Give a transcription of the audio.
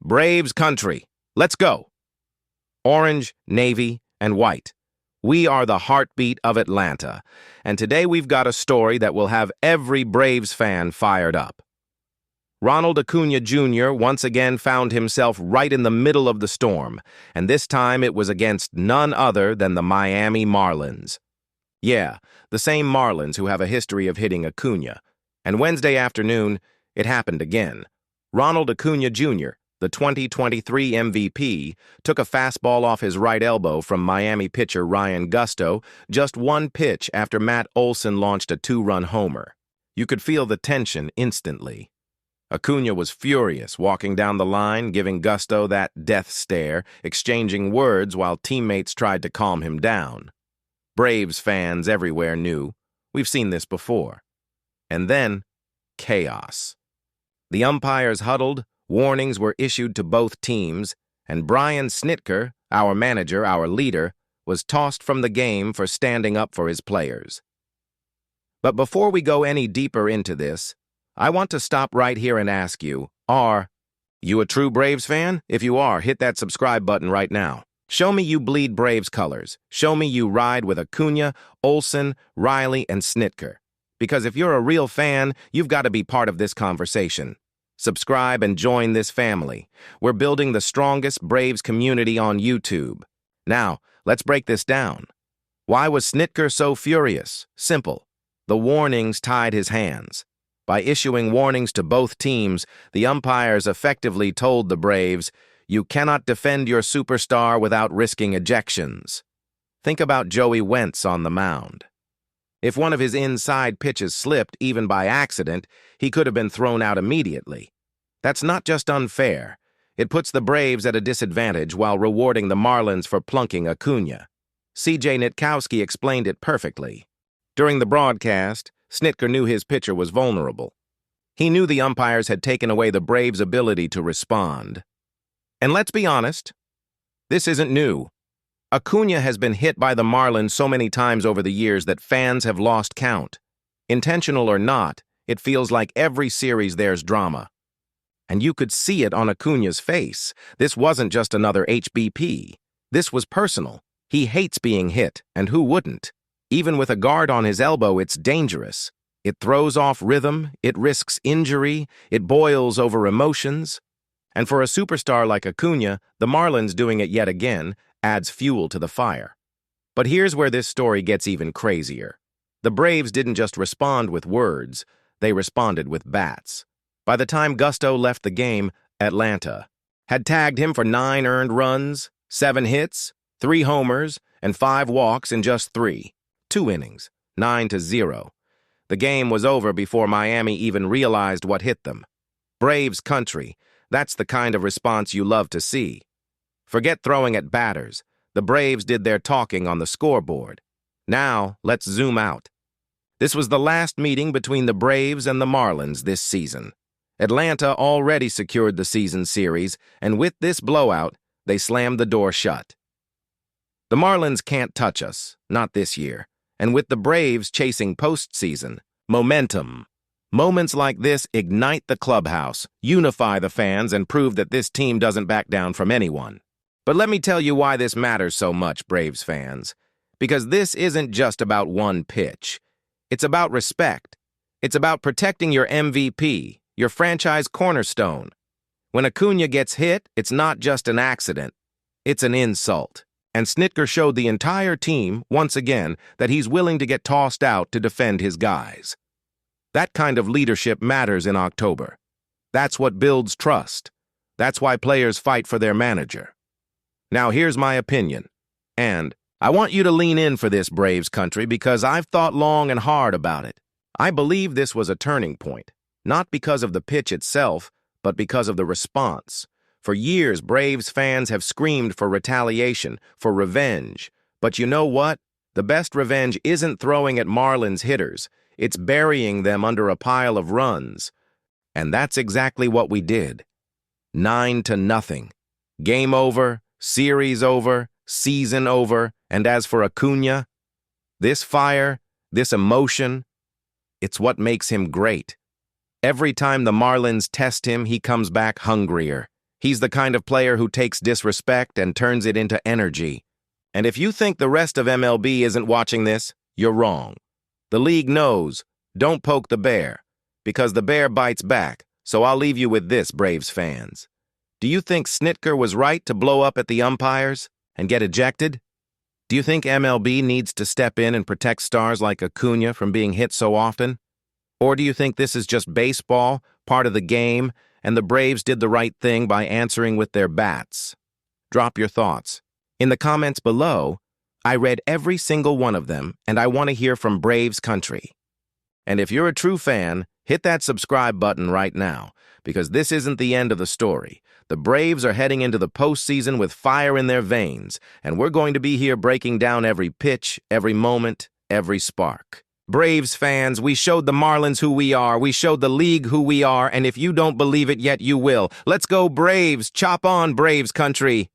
Braves country. Let's go. Orange, navy, and white. We are the heartbeat of Atlanta, and today we've got a story that will have every Braves fan fired up. Ronald Acuna Jr. once again found himself right in the middle of the storm, and this time it was against none other than the Miami Marlins. Yeah, the same Marlins who have a history of hitting Acuna. And Wednesday afternoon, it happened again. Ronald Acuna Jr., the 2023 MVP, took a fastball off his right elbow from Miami pitcher Ryan Gusto just one pitch after Matt Olson launched a two-run homer. You could feel the tension instantly. Acuna was furious, walking down the line, giving Gusto that death stare, exchanging words while teammates tried to calm him down. Braves fans everywhere knew. We've seen this before. And then, chaos. The umpires huddled, warnings were issued to both teams, and Brian Snitker, our manager, our leader, was tossed from the game for standing up for his players. But before we go any deeper into this, I want to stop right here and ask you, are you a true Braves fan? If you are, hit that subscribe button right now. Show me you bleed Braves colors. Show me you ride with Acuna, Olson, Riley, and Snitker. Because if you're a real fan, you've got to be part of this conversation. Subscribe and join this family. We're building the strongest Braves community on YouTube. Now, let's break this down. Why was Snitker so furious? Simple. The warnings tied his hands. By issuing warnings to both teams, the umpires effectively told the Braves, you cannot defend your superstar without risking ejections. Think about Joey Wentz on the mound. If one of his inside pitches slipped, even by accident, he could have been thrown out immediately. That's not just unfair. It puts the Braves at a disadvantage while rewarding the Marlins for plunking Acuna. C.J. Nitkowski explained it perfectly. During the broadcast, Snitker knew his pitcher was vulnerable. He knew the umpires had taken away the Braves' ability to respond. And let's be honest, this isn't new. Acuna has been hit by the Marlins so many times over the years that fans have lost count. Intentional or not, it feels like every series there's drama. And you could see it on Acuna's face. This wasn't just another HBP. This was personal. He hates being hit, and who wouldn't? Even with a guard on his elbow, it's dangerous. It throws off rhythm, it risks injury, it boils over emotions. And for a superstar like Acuna, the Marlins doing it yet again adds fuel to the fire. But here's where this story gets even crazier. The Braves didn't just respond with words, they responded with bats. By the time Gusto left the game, Atlanta had tagged him for 9 earned runs, 7 hits, 3 homers, and 5 walks in just 2 innings, 9-0. The game was over before Miami even realized what hit them. Braves country, that's the kind of response you love to see. Forget throwing at batters. The Braves did their talking on the scoreboard. Now, let's zoom out. This was the last meeting between the Braves and the Marlins this season. Atlanta already secured the season series, and with this blowout, they slammed the door shut. The Marlins can't touch us, not this year. And with the Braves chasing postseason, momentum. Moments like this ignite the clubhouse, unify the fans, and prove that this team doesn't back down from anyone. But let me tell you why this matters so much, Braves fans. Because this isn't just about one pitch. It's about respect. It's about protecting your MVP, your franchise cornerstone. When Acuna gets hit, it's not just an accident. It's an insult. And Snitker showed the entire team, once again, that he's willing to get tossed out to defend his guys. That kind of leadership matters in October. That's what builds trust. That's why players fight for their manager. Now here's my opinion. And I want you to lean in for this, Braves country, because I've thought long and hard about it. I believe this was a turning point, not because of the pitch itself, but because of the response. For years, Braves fans have screamed for retaliation, for revenge. But you know what? The best revenge isn't throwing at Marlins hitters. It's burying them under a pile of runs. And that's exactly what we did. 9-0. Game over, series over, season over. And as for Acuna, this fire, this emotion, it's what makes him great. Every time the Marlins test him, he comes back hungrier. He's the kind of player who takes disrespect and turns it into energy. And if you think the rest of MLB isn't watching this, you're wrong. The league knows, don't poke the bear, because the bear bites back. So I'll leave you with this, Braves fans. Do you think Snitker was right to blow up at the umpires and get ejected? Do you think MLB needs to step in and protect stars like Acuna from being hit so often? Or do you think this is just baseball, part of the game, and the Braves did the right thing by answering with their bats? Drop your thoughts. In the comments below, I read every single one of them, and I want to hear from Braves country. And if you're a true fan, hit that subscribe button right now, because this isn't the end of the story. The Braves are heading into the postseason with fire in their veins, and we're going to be here breaking down every pitch, every moment, every spark. Braves fans, we showed the Marlins who we are, we showed the league who we are, and if you don't believe it yet, you will. Let's go Braves! Chop on, Braves country!